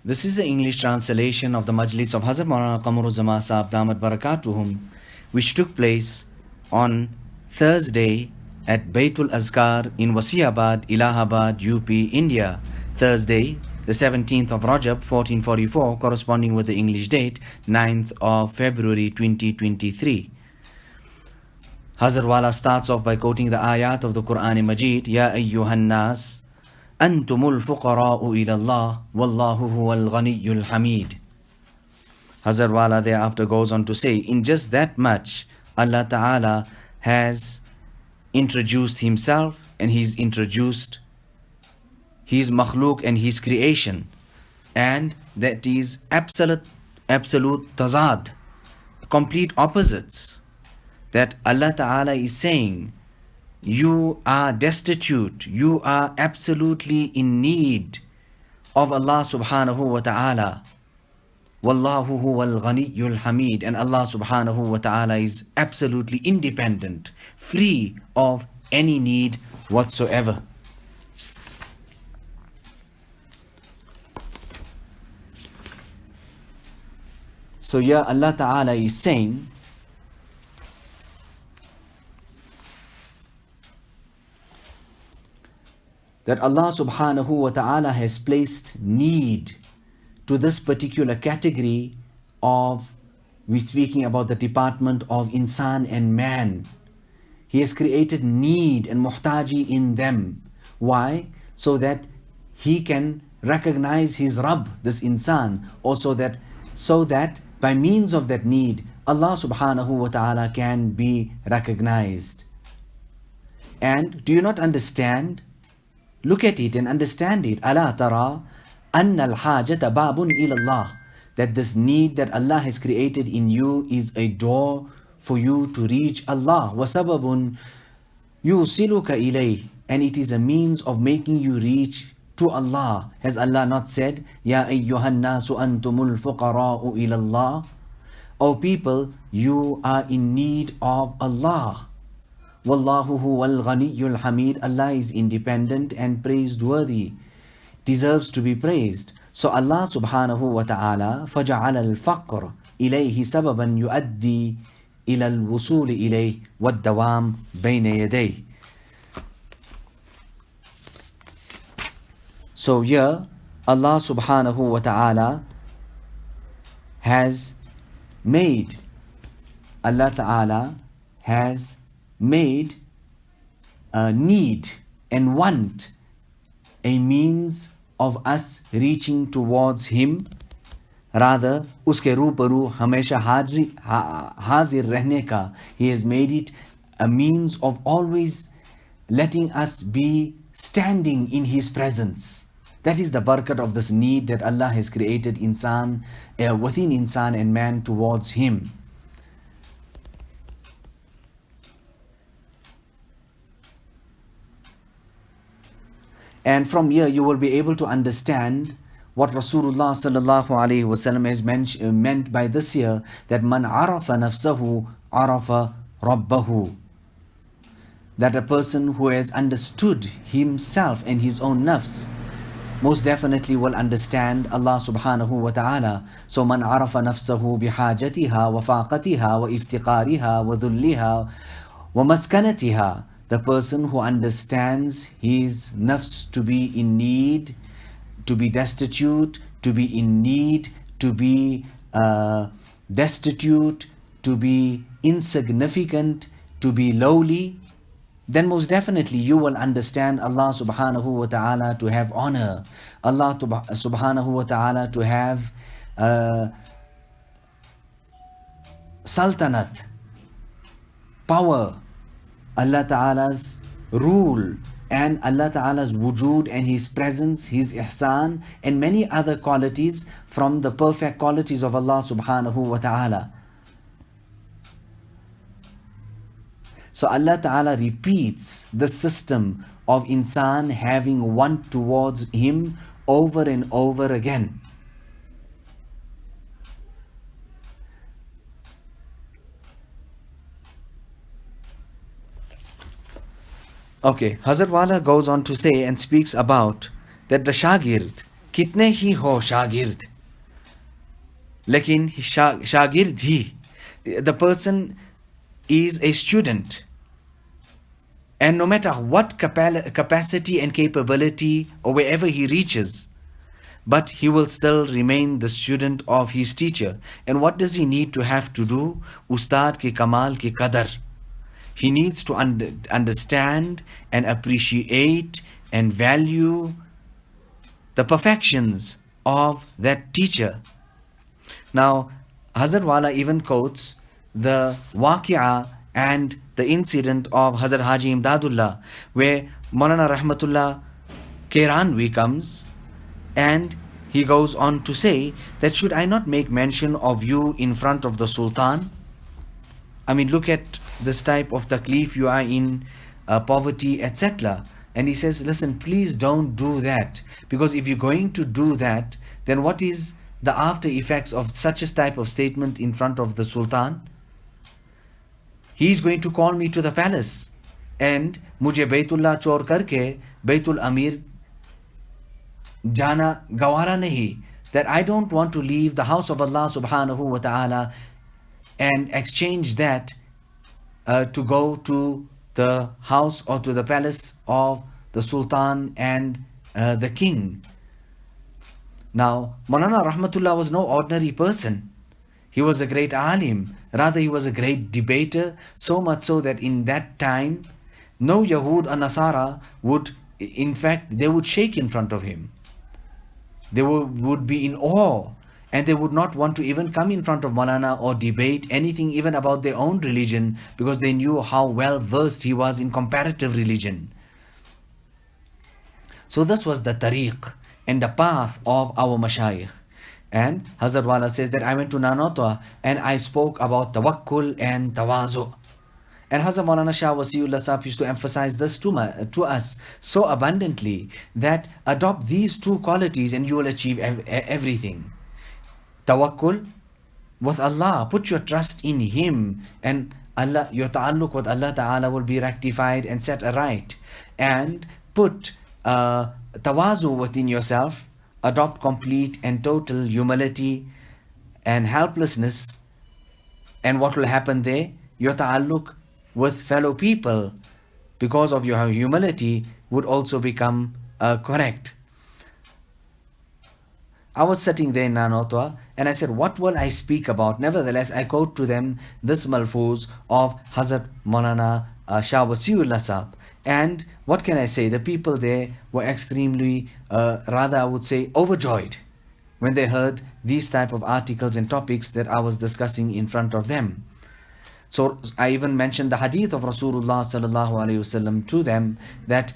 This is the English translation of the Majlis of Hazrat Maulana Qamar Uzzama Sahib Damat Barakatuhum, which took place on Thursday at Baitul Azkar in Wasiabad, Allahabad, UP, India. Thursday, the 17th of Rajab, 1444, corresponding with the English date, 9th of February 2023. Hazrat Wala starts off by quoting the ayat of the Quran Majid, Ya ayyuhan nas, Antumul fuqara'u ila Allah, Wallahu huwal ghaniyyul hamid. Hazrat Wala thereafter goes on to say, in just that much, Allah Ta'ala has introduced Himself and He's introduced His makhluk and His creation. And that is absolute tazad, complete opposites. That Allah Ta'ala is saying, you are destitute, you are absolutely in need of Allah Subhanahu wa Ta'ala. Wallahu huwal ghaniyyul hamid. And Allah Subhanahu wa Ta'ala is absolutely independent, free of any need whatsoever. So here Allah Ta'ala is saying that Allah Subhanahu wa Ta'ala has placed need to this particular category of, we're speaking about the department of insan and man. He has created need and muhtaji in them. Why? So that he can recognize his Rabb, this insan, also so that by means of that need, Allah Subhanahu wa Ta'ala can be recognized. And do you not understand? Look at it and understand it. Ala tara anna al-hajata babun ila Allah. That this need that Allah has created in you is a door for you to reach Allah. Wa sababun yusiluka ilayh. And it is a means of making you reach to Allah. Has Allah not said, Ya ayyuhan nasu antumul fuqara'u ila Allah? O people, you are in need of Allah. Wallahu huwal ghaniyyul hamid. Allah is independent and praiseworthy, deserves to be praised. So Allah Subhanahu wa Ta'ala فَجَعَلَ الْفَقْرَ إِلَيْهِ سَبَبًا يُؤَدِّي إِلَى الْوُصُولِ إِلَيْهِ وَالدَّوَامِ بَيْنَ يَدَيْهِ. So here Allah Subhanahu wa Ta'ala has made need and want a means of us reaching towards Him. Rather, uske रूबरू हमेशा हाजिर रहने का, He has made it a means of always letting us be standing in His presence. That is the barakat of this need that Allah has created within insan and man towards Him. And from here you will be able to understand what Rasulullah sallallahu alaihi wasallam has meant by this here, that man arafa nafsahu arafa rabbahu. That a person who has understood himself and his own nafs most definitely will understand Allah Subhanahu wa Ta'ala. So man arafa nafsahu bihajatiha wa faqatiha wa iftiqariha wa dhulliha wa maskanatiha. The person who understands his nafs to be in need, to be destitute, to be in need, to be destitute, to be insignificant, to be lowly, then most definitely you will understand Allah Subhanahu wa Ta'ala to have honor, Allah Subhanahu wa Ta'ala to have sultanate, power, Allah Ta'ala's rule, and Allah Ta'ala's wujud and His presence, His ihsan, and many other qualities from the perfect qualities of Allah Subhanahu wa Ta'ala. So Allah Ta'ala repeats the system of insan having want towards Him over and over again. Okay, Hazrat Wala goes on to say and speaks about that the Shagird कितने ही हो शागिर्द, लेकिन शागिर्द ही, the person is a student, and no matter what capacity and capability or wherever he reaches, but he will still remain the student of his teacher. And what does he need to have to do? Ustad ke kamal ke qadar. He needs to understand and appreciate and value the perfections of that teacher. Now, Hazrat Wala even quotes the waqi'ah and the incident of Hazrat Haji Imdadullah, where Maulana Rahmatullah Keranwi comes and he goes on to say that, should I not make mention of you in front of the Sultan? I mean, look at this type of taklif, you are in poverty, etc. And he says, listen, please don't do that, because if you're going to do that, then what is the after effects of such a type of statement in front of the Sultan? He's going to call me to the palace, and mujhe Baitullah chor karke Baitul Amir jana gawara nahi, that I don't want to leave the house of Allah subhanahu wa ta'ala and exchange that to go to the house or to the palace of the Sultan and the king. Now, Maulana Rahmatullah was no ordinary person. He was a great alim. Rather, he was a great debater, so much so that in that time, no Yahud or Nasara would, in fact, they would shake in front of him. They would be in awe, and they would not want to even come in front of Maulana or debate anything even about their own religion, because they knew how well versed he was in comparative religion. So this was the tariq and the path of our mashayikh. And Hazrat Wala says that I went to Nanotwa and I spoke about tawakkul and tawazu. And Hazrat Maulana Shah Wasiullah Sahib used to emphasize this to us so abundantly, that adopt these two qualities and you will achieve everything. Tawakkul with Allah, put your trust in Him, and Allah, your ta'alluq with Allah Ta'ala will be rectified and set aright. And put tawazu within yourself, adopt complete and total humility and helplessness, and what will happen there? Your ta'alluq with fellow people, because of your humility, would also become correct. I was sitting there in Nanotwa and I said, what will I speak about? Nevertheless, I quote to them this malfuz of Hazrat Maulana Shah Wasiullah Sahib. And what can I say? The people there were extremely, rather I would say, overjoyed when they heard these type of articles and topics that I was discussing in front of them. So I even mentioned the hadith of Rasulullah sallallahu alaihi wasallam to them, that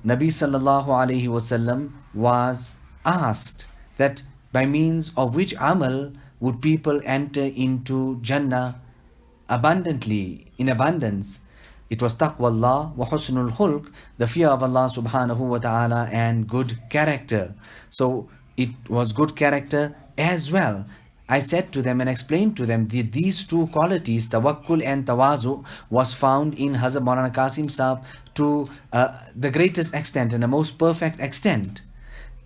Nabi sallallahu alaihi wasallam was asked that by means of which amal would people enter into Jannah abundantly, in abundance. It was taqwallah wa husnul khulq, the fear of Allah subhanahu wa ta'ala, and good character. So it was good character as well. I said to them and explained to them that these two qualities, tawakkul and tawazu, was found in Hazrat Maulana Qasim Sahib to the greatest extent and the most perfect extent.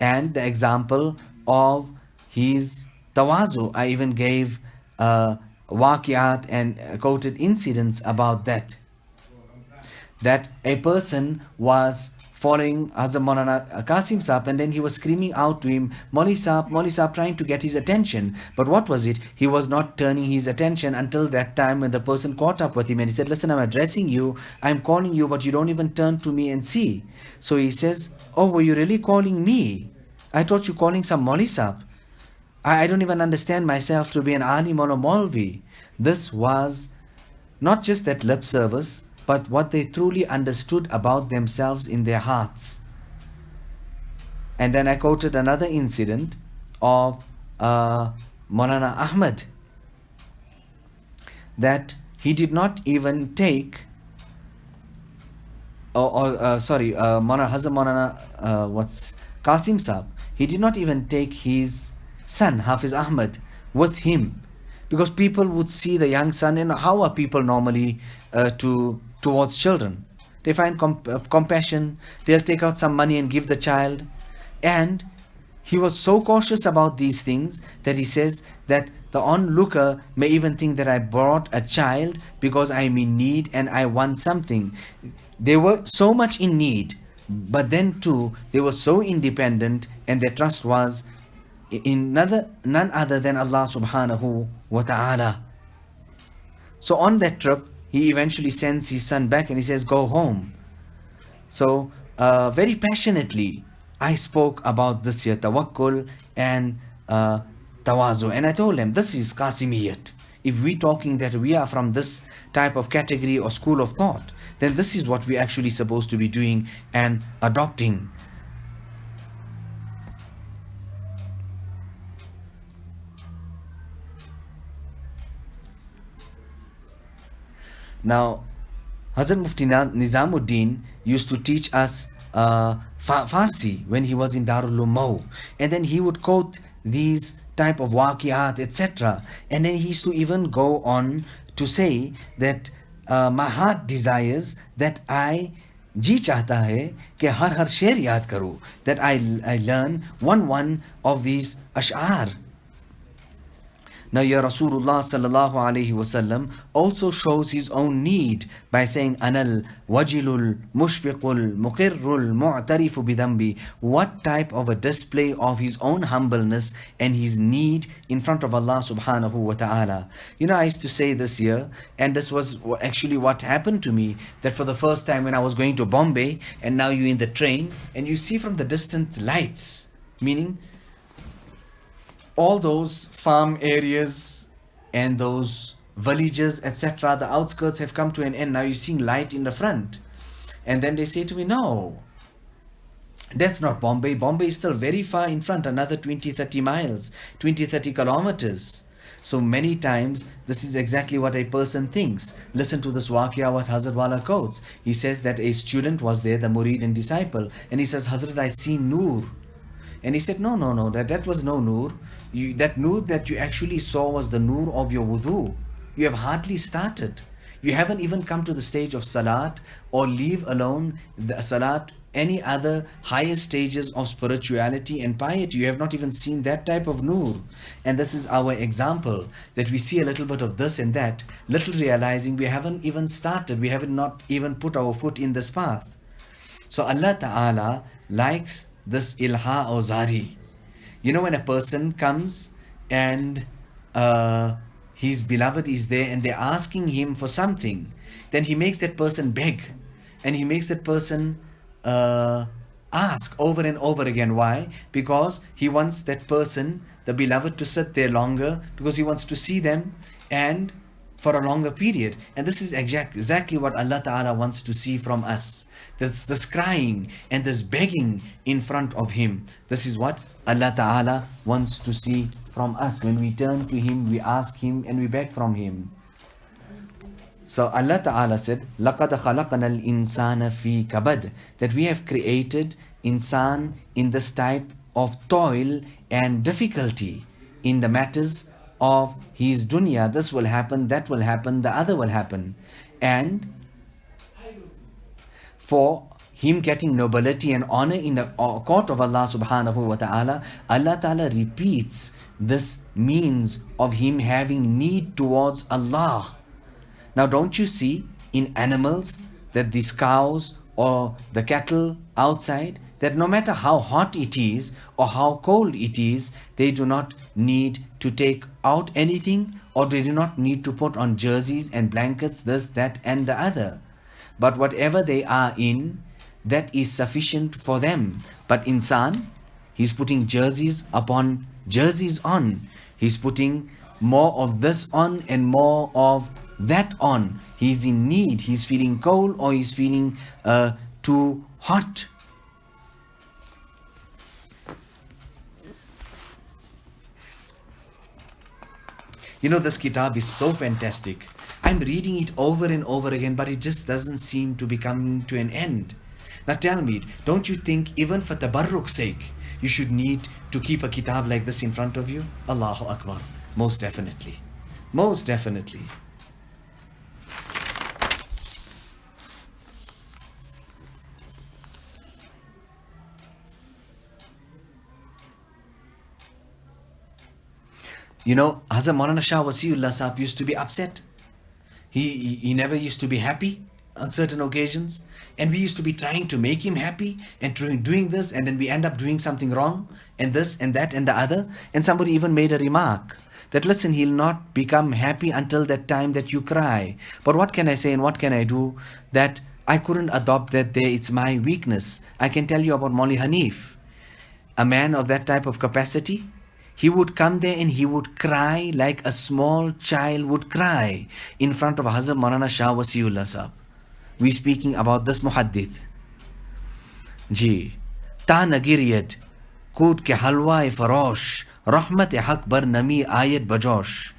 And the example of his tawazu, I even gave waqiyat and quoted incidents about that. That a person was following Hazrat Maulana Qasim Sahib, and then he was screaming out to him, Mauli Sahib, trying to get his attention. But what was it? He was not turning his attention until that time when the person caught up with him and he said, listen, I'm addressing you, I'm calling you, but you don't even turn to me and see. So he says, oh, were you really calling me? I thought you calling some Mauli Sahib. I don't even understand myself to be an alim or a Maulvi. This was not just that lip service, but what they truly understood about themselves in their hearts. And then I quoted another incident of Maulana Ahmad, that he did not even take, Maulana Hazrat Maulana Qasim Sahib, he did not even take his son Hafiz Ahmad with him, because people would see the young son, and how are people normally towards children? They find compassion, they'll take out some money and give the child. And he was so cautious about these things that he says that the onlooker may even think that I brought a child because I'm in need and I want something. They were so much in need, but then too they were so independent, and their trust was in none other than Allah subhanahu wa ta'ala. So on that trip, he eventually sends his son back and he says, go home. So very passionately, I spoke about this here, tawakkul and tawazu. And I told him, this is Qasimiyat. If we're talking that we are from this type of category or school of thought, then this is what we're actually supposed to be doing and adopting. Now, Hazrat Mufti Nizamuddin used to teach us Farsi when he was in Darul Uloom, and then he would quote these type of waqiyat, etc. And then he used to even go on to say that my heart desires that I जी चाहता है कि हर शेर याद करूँ, that I learn one of these ash'ar. Now, your Rasulullah sallallahu alaihi wasallam also shows his own need by saying, Anal wajilul mushfiqul muqirrul mu'tarifu bidambi. What type of a display of his own humbleness and his need in front of Allah subhanahu wa ta'ala. You know, I used to say this year, and this was actually what happened to me, that for the first time when I was going to Bombay, and now you're in the train, and you see from the distant lights, meaning all those farm areas and those villages, etc., the outskirts have come to an end. Now you're seeing light in the front. And then they say to me, no, that's not Bombay. Bombay is still very far in front, another 20-30 miles, 20-30 kilometers. So many times, this is exactly what a person thinks. Listen to this waqia what Hazrat Wala quotes. He says that a student was there, the murid and disciple, and he says, Hazrat, I see Noor. And he said, no, that was no Noor. That Noor that you actually saw was the Noor of your wudu. You have hardly started. You haven't even come to the stage of Salat, or leave alone the Salat, any other higher stages of spirituality and piety. You have not even seen that type of Noor. And this is our example, that we see a little bit of this and that, little realizing we haven't even started. We haven't not even put our foot in this path. So Allah Ta'ala likes this ilha or zari. You know, when a person comes and his beloved is there and they're asking him for something, then he makes that person beg, and he makes that person ask over and over again. Why? Because he wants that person, the beloved, to sit there longer, because he wants to see them and for a longer period. And this is exactly what Allah Ta'ala wants to see from us. That's this crying and this begging in front of Him. This is what Allah Ta'ala wants to see from us. When we turn to Him, we ask Him and we beg from Him. So Allah Ta'ala said, لَقَدْ خَلَقَنَا الْإِنسَانَ فِي كَبَدٍ, that we have created insan in this type of toil and difficulty in the matters of his dunya. This will happen, that will happen, the other will happen. And for him getting nobility and honor in the court of Allah subhanahu wa ta'ala, Allah Ta'ala repeats this means of him having need towards Allah. Now, don't you see in animals that these cows or the cattle outside, that no matter how hot it is or how cold it is, they do not need to take out anything, or they do not need to put on jerseys and blankets, this, that and the other. But whatever they are in, that is sufficient for them. But insan, he's putting jerseys upon jerseys on. He's putting more of this on and more of that on. He's in need. He's feeling cold, or he's feeling too hot. You know, this kitab is so fantastic. I'm reading it over and over again, but it just doesn't seem to be coming to an end. Now tell me, don't you think even for tabarruk's sake, you should need to keep a kitab like this in front of you? Allahu Akbar. Most definitely. Most definitely. Hazrat Maulana Shah Wasiullah Sahab used to be upset. He never used to be happy on certain occasions. And we used to be trying to make him happy and doing this, and then we end up doing something wrong, and this and that and the other. And somebody even made a remark that, listen, he'll not become happy until that time that you cry. But what can I say and what can I do that I couldn't adopt that there? It's my weakness. I can tell you about Mauli Hanif, a man of that type of capacity. He would come there and he would cry like a small child would cry in front of Hazrat Maulana Shah Wasiullah Sahab. We speaking about this muhaddith. Ji, ta nagiriyat, kood ke halwa-e farosh, rahmat-e haq bar nami ayat bajosh.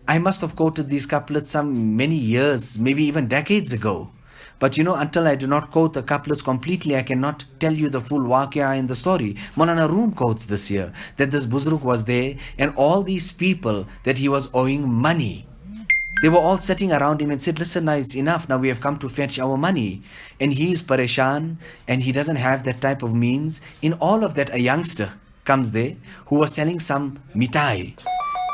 I must have quoted these couplets some many years, maybe even decades ago. But until I do not quote the couplets completely, I cannot tell you the full waqia in the story. Maulana Room quotes this here, that this Buzruk was there, and all these people that he was owing money, they were all sitting around him and said, listen, now it's enough. Now we have come to fetch our money. And he is pareshan, and he doesn't have that type of means. In all of that, a youngster comes there who was selling some mitai.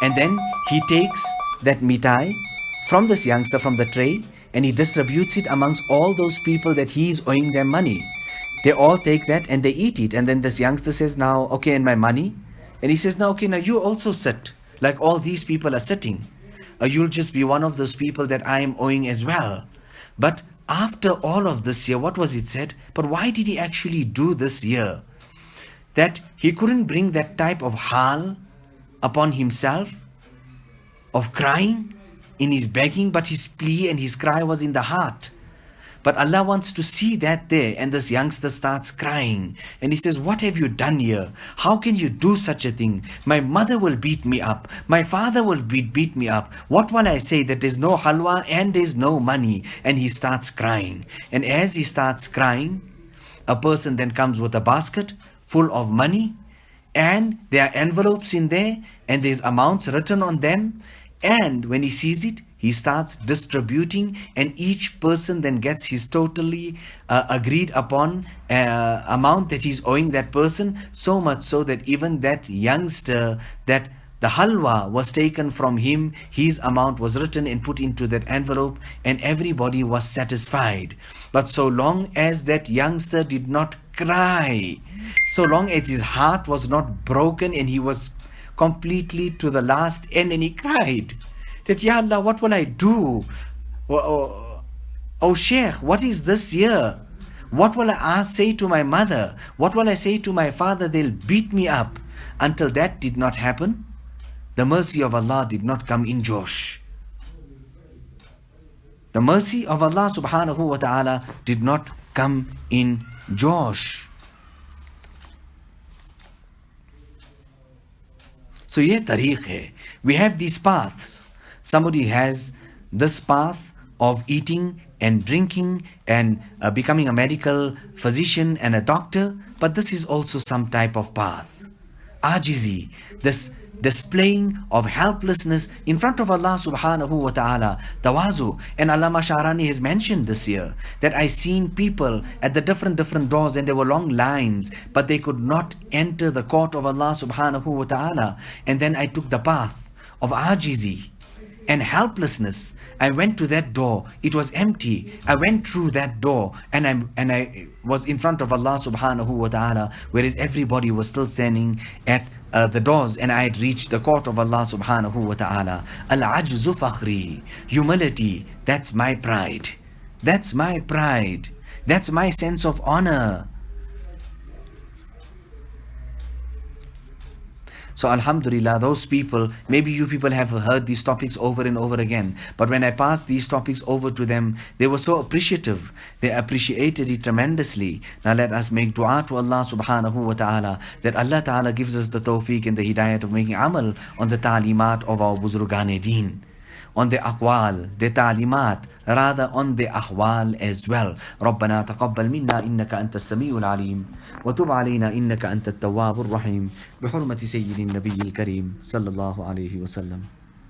And then he takes that mitai from this youngster, from the tray, and he distributes it amongst all those people that he is owing them money. They all take that and they eat it. And then this youngster says, now, okay, and my money? And he says, now, okay, now you also sit like all these people are sitting. You'll just be one of those people that I am owing as well. But after all of this year, what was it said? But why did he actually do this year? That he couldn't bring that type of hal upon himself, of crying in his begging, but his plea and his cry was in the heart. But Allah wants to see that there, and this youngster starts crying. And he says, what have you done here? How can you do such a thing? My mother will beat me up. My father will beat me up. What will I say that there's no halwa and there's no money? And he starts crying. And as he starts crying, a person then comes with a basket full of money. And there are envelopes in there, and there's amounts written on them. And when he sees it, he starts distributing, and each person then gets his totally agreed upon amount that he's owing that person, so much so that even that youngster, that the halwa was taken from him, his amount was written and put into that envelope, and everybody was satisfied. But so long as that youngster did not cry, so long as his heart was not broken and he was completely to the last end, and he cried that, Ya Allah, what will I do? Oh Sheikh, what is this here? What will I say to my mother? What will I say to my father? They'll beat me up. Until that did not happen, the mercy of Allah did not come in Josh. The mercy of Allah subhanahu wa ta'ala did not come in Josh. So ye tariq hai. We have these paths. Somebody has this path of eating and drinking and becoming a medical physician and a doctor, but this is also some type of path. Ajizi, this displaying of helplessness in front of Allah subhanahu wa ta'ala, tawazu. And Allama Sharani has mentioned this year that I seen people at the different doors, and there were long lines, but they could not enter the court of Allah subhanahu wa ta'ala. And then I took the path of ajizi and helplessness. I went to that door, it was empty. I went through that door, and I was in front of Allah subhanahu wa ta'ala, whereas everybody was still standing at the doors, and I had reached the court of Allah subhanahu wa ta'ala. Al-ajzu fakhri, humility, that's my pride. That's my pride. That's my sense of honor. So Alhamdulillah, those people, maybe you people have heard these topics over and over again, but when I passed these topics over to them, they were so appreciative. They appreciated it tremendously. Now let us make dua to Allah subhanahu wa ta'ala, that Allah ta'ala gives us the tawfiq and the hidayat of making amal on the ta'limat of our buzurgan-e deen, on the aqwal, the ta'limat, rather on the ahwal as well. ربنا تقبل منا إنك أنت السميع العليم وتب علينا إنك أنت التواب الرحيم بحرمة سيد النبي الكريم صلى الله عليه وسلم.